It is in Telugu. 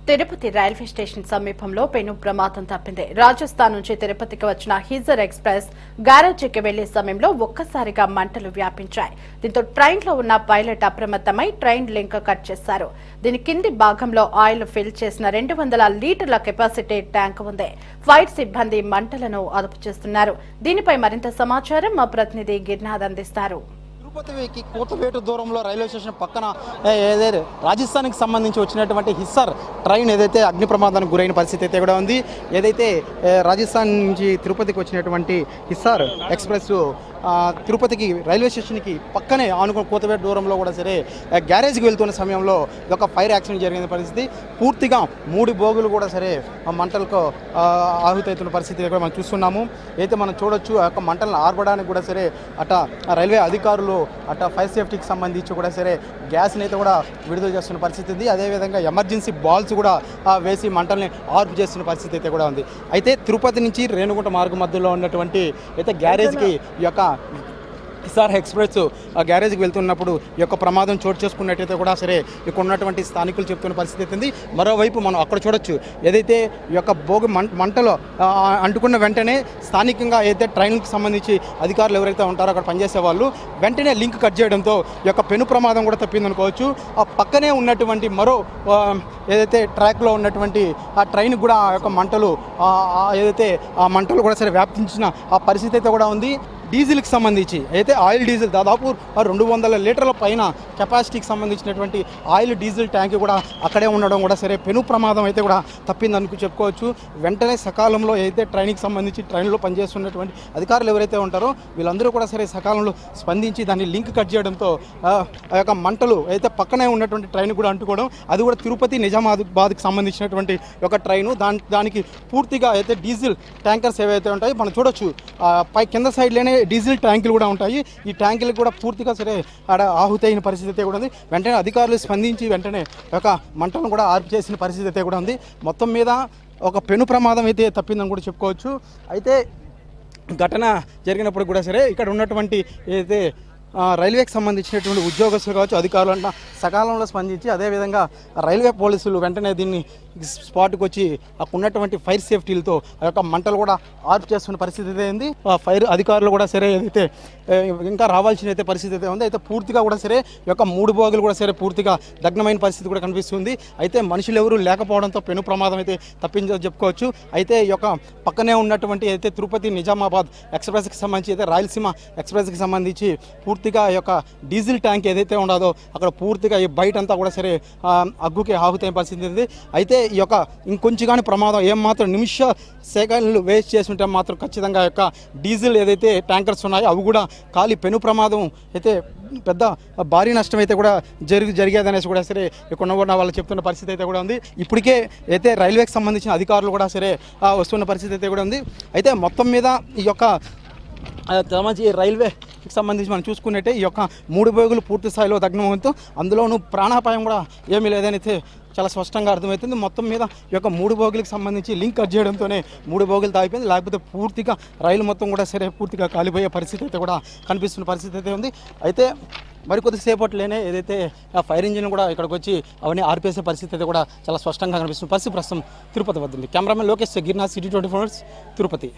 తిరుపతి రైల్వే స్టేషన్ సమీపంలో పెను ప్రమాదం తప్పింది. రాజస్థాన్ నుంచి తిరుపతికి వచ్చిన హిజర్ ఎక్స్ప్రెస్ గ్యారేజీకి వెళ్లే సమయంలో ఒక్కసారిగా మంటలు వ్యాపించాయి. దీంతో ట్రైన్లో ఉన్న పైలట్ అప్రమత్తమై ట్రైన్ లింక్ కట్ చేశారు. దీని కింది భాగంలో ఆయిల్ ఫిల్ చేసిన 200 లీటర్ల కెపాసిటీ ట్యాంక్ ఉంది. ఫైర్ సిబ్బంది మంటలను అదుపు చేస్తున్నారు. దీనిపై మరింత సమాచారం మా ప్రతినిధి గిరినాథ్ అందిస్తారు. తిరుపతికి కూతవేటు దూరంలో రైల్వే స్టేషన్ పక్కన ఏదైతే రాజస్థాన్కి సంబంధించి వచ్చినటువంటి హిస్సార్ ట్రైన్ ఏదైతే అగ్ని ప్రమాదానికి గురైన పరిస్థితి అయితే కూడా ఉంది. ఏదైతే రాజస్థాన్ నుంచి తిరుపతికి వచ్చినటువంటి హిస్సార్ ఎక్స్ప్రెస్ తిరుపతికి రైల్వే స్టేషన్కి పక్కనే ఆనుకున్న కూతవేటు దూరంలో కూడా సరే గ్యారేజ్కి వెళ్తున్న సమయంలో ఒక ఫైర్ యాక్సిడెంట్ జరిగిన పరిస్థితి. పూర్తిగా 3 బోగులు కూడా సరే మంటలకు ఆహుతవుతున్న పరిస్థితి కూడా మనం చూస్తున్నాము. అయితే మనం చూడొచ్చు ఆ యొక్క మంటలను ఆర్పడానికి కూడా సరే అట రైల్వే అధికారులు అట ఫైర్ సేఫ్టీకి సంబంధించి కూడా సరే గ్యాస్ని అయితే కూడా విడుదల చేస్తున్న పరిస్థితి ఉంది. అదేవిధంగా ఎమర్జెన్సీ బాల్స్ కూడా వేసి మంటల్ని ఆర్పు చేస్తున్న పరిస్థితి అయితే కూడా ఉంది. అయితే తిరుపతి నుంచి రేణుగుంట మార్గం మధ్యలో ఉన్నటువంటి అయితే గ్యారేజ్కి ఈ యొక్క హిస్సార్ ఎక్స్ప్రెస్ గ్యారేజ్కి వెళ్తున్నప్పుడు ఈ యొక్క ప్రమాదం చోటు చేసుకున్నట్టయితే కూడా సరే ఇక్కడ ఉన్నటువంటి స్థానికులు చెప్తున్న పరిస్థితి ఉంది. మరోవైపు మనం అక్కడ చూడొచ్చు ఏదైతే ఈ యొక్క భోగి మంటలో అంటుకున్న వెంటనే స్థానికంగా అయితే ట్రైన్కి సంబంధించి అధికారులు ఎవరైతే ఉంటారో అక్కడ పనిచేసే వాళ్ళు వెంటనే లింక్ కట్ చేయడంతో ఈ యొక్క పెను ప్రమాదం కూడా తప్పిందనుకోవచ్చు. ఆ పక్కనే ఉన్నటువంటి మరో ఏదైతే ట్రాక్లో ఉన్నటువంటి ఆ ట్రైన్ కూడా ఆ యొక్క మంటలు ఏదైతే ఆ మంటలు కూడా సరే వ్యాపించిన ఆ పరిస్థితి అయితే కూడా ఉంది. డీజిల్కి సంబంధించి అయితే ఆయిల్ డీజిల్ దాదాపు 200 లీటర్ల పైన కెపాసిటీకి సంబంధించినటువంటి ఆయిల్ డీజిల్ ట్యాంక్ కూడా అక్కడే ఉండడం కూడా సరే పెను ప్రమాదం అయితే కూడా తప్పిందనుకు చెప్పుకోవచ్చు. వెంటనే సకాలంలో అయితే ట్రైన్కి సంబంధించి ట్రైన్లో పనిచేస్తున్నటువంటి అధికారులు ఎవరైతే ఉంటారో వీళ్ళందరూ కూడా సరే సకాలంలో స్పందించి దాన్ని లింక్ కట్ చేయడంతో ఆ యొక్క మంటలు అయితే పక్కనే ఉన్నటువంటి ట్రైన్ కూడా అంటుకోవడం, అది కూడా తిరుపతి నిజామాబాద్కి సంబంధించినటువంటి ఒక ట్రైను. దానికి పూర్తిగా అయితే డీజిల్ ట్యాంకర్స్ ఏవైతే ఉంటాయో మనం చూడొచ్చు పై కింద సైడ్లోనే డీజిల్ ట్యాంకులు కూడా ఉంటాయి. ఈ ట్యాంకులు కూడా పూర్తిగా సరే ఆడ ఆహుతి అయిన పరిస్థితి అయితే కూడా ఉంది. వెంటనే అధికారులు స్పందించి వెంటనే ఒక మంటలను కూడా ఆర్పు చేసిన పరిస్థితి అయితే కూడా ఉంది. మొత్తం మీద ఒక పెను ప్రమాదం అయితే తప్పిందని కూడా చెప్పుకోవచ్చు. అయితే ఘటన జరిగినప్పుడు కూడా సరే ఇక్కడ ఉన్నటువంటి ఏదైతే రైల్వేకి సంబంధించినటువంటి ఉద్యోగస్తులు కావచ్చు అధికారులు అంట సకాలంలో స్పందించి అదేవిధంగా రైల్వే పోలీసులు వెంటనే దీన్ని స్పాట్కి వచ్చి అక్కడ ఉన్నటువంటి ఫైర్ సేఫ్టీలతో ఆ యొక్క మంటలు కూడా ఆర్పు చేస్తున్న పరిస్థితి అయితే ఉంది. ఫైర్ అధికారులు కూడా సరే ఏదైతే ఇంకా రావాల్సిన అయితే పరిస్థితి అయితే ఉంది. అయితే పూర్తిగా కూడా సరే ఈ యొక్క 3 బోగులు కూడా సరే పూర్తిగా దగ్నమైన పరిస్థితి కూడా కనిపిస్తుంది. అయితే మనుషులు ఎవరు లేకపోవడంతో పెను ప్రమాదం అయితే తప్పించని చెప్పుకోవచ్చు. అయితే ఈ యొక్క పక్కనే ఉన్నటువంటి అయితే తిరుపతి నిజామాబాద్ ఎక్స్ప్రెస్కి సంబంధించి అయితే రాయలసీమ ఎక్స్ప్రెస్కి సంబంధించి పూర్తిగా ఈ యొక్క డీజిల్ ట్యాంక్ ఏదైతే ఉండదో అక్కడ పూర్తిగా ఈ బయట అంతా కూడా సరే అగ్గుకి ఆహుతైన పరిస్థితి ఉంది. అయితే ఈ యొక్క ఇంకొంచెం కానీ ప్రమాదం ఏమాత్రం నిమిష సెకండ్లు వేస్ట్ చేస్తుంటే మాత్రం ఖచ్చితంగా యొక్క డీజిల్ ఏదైతే ట్యాంకర్స్ ఉన్నాయో అవి కూడా కాలి పెను ప్రమాదం అయితే పెద్ద భారీ నష్టం అయితే కూడా జరిగేదనేసి కూడా సరే ఇక్కడ ఉన్న వాళ్ళు చెప్తున్న పరిస్థితి అయితే కూడా ఉంది. ఇప్పటికే అయితే రైల్వేకి సంబంధించిన అధికారులు కూడా సరే వస్తున్న పరిస్థితి అయితే కూడా ఉంది. అయితే మొత్తం మీద ఈ యొక్క రైల్వేకి సంబంధించి మనం చూసుకున్నట్టే ఈ యొక్క 3 బోగులు పూర్తి స్థాయిలో దగ్నమవుతూ అందులోనూ ప్రాణాపాయం కూడా ఏమీ లేదని అయితే చాలా స్పష్టంగా అర్థమవుతుంది. మొత్తం మీద ఈ యొక్క 3 బోగులకు సంబంధించి లింక్ కట్ చేయడంతోనే 3 బోగులు తాగిపోయింది. లేకపోతే పూర్తిగా రైలు మొత్తం కూడా సరే పూర్తిగా కాలిపోయే పరిస్థితి అయితే కూడా కనిపిస్తున్న పరిస్థితి అయితే ఉంది. అయితే మరికొద్దిసేపట్లోనే ఏదైతే ఆ ఫైర్ ఇంజిన్ కూడా ఇక్కడికి వచ్చి అవన్నీ ఆర్పేసే పరిస్థితి అయితే కూడా చాలా స్పష్టంగా కనిపిస్తున్న పరిస్థితి ప్రస్తుతం తిరుపతి వద్ద ఉంది. Cameraman Lokesh Girinath, city 24 Tirupati.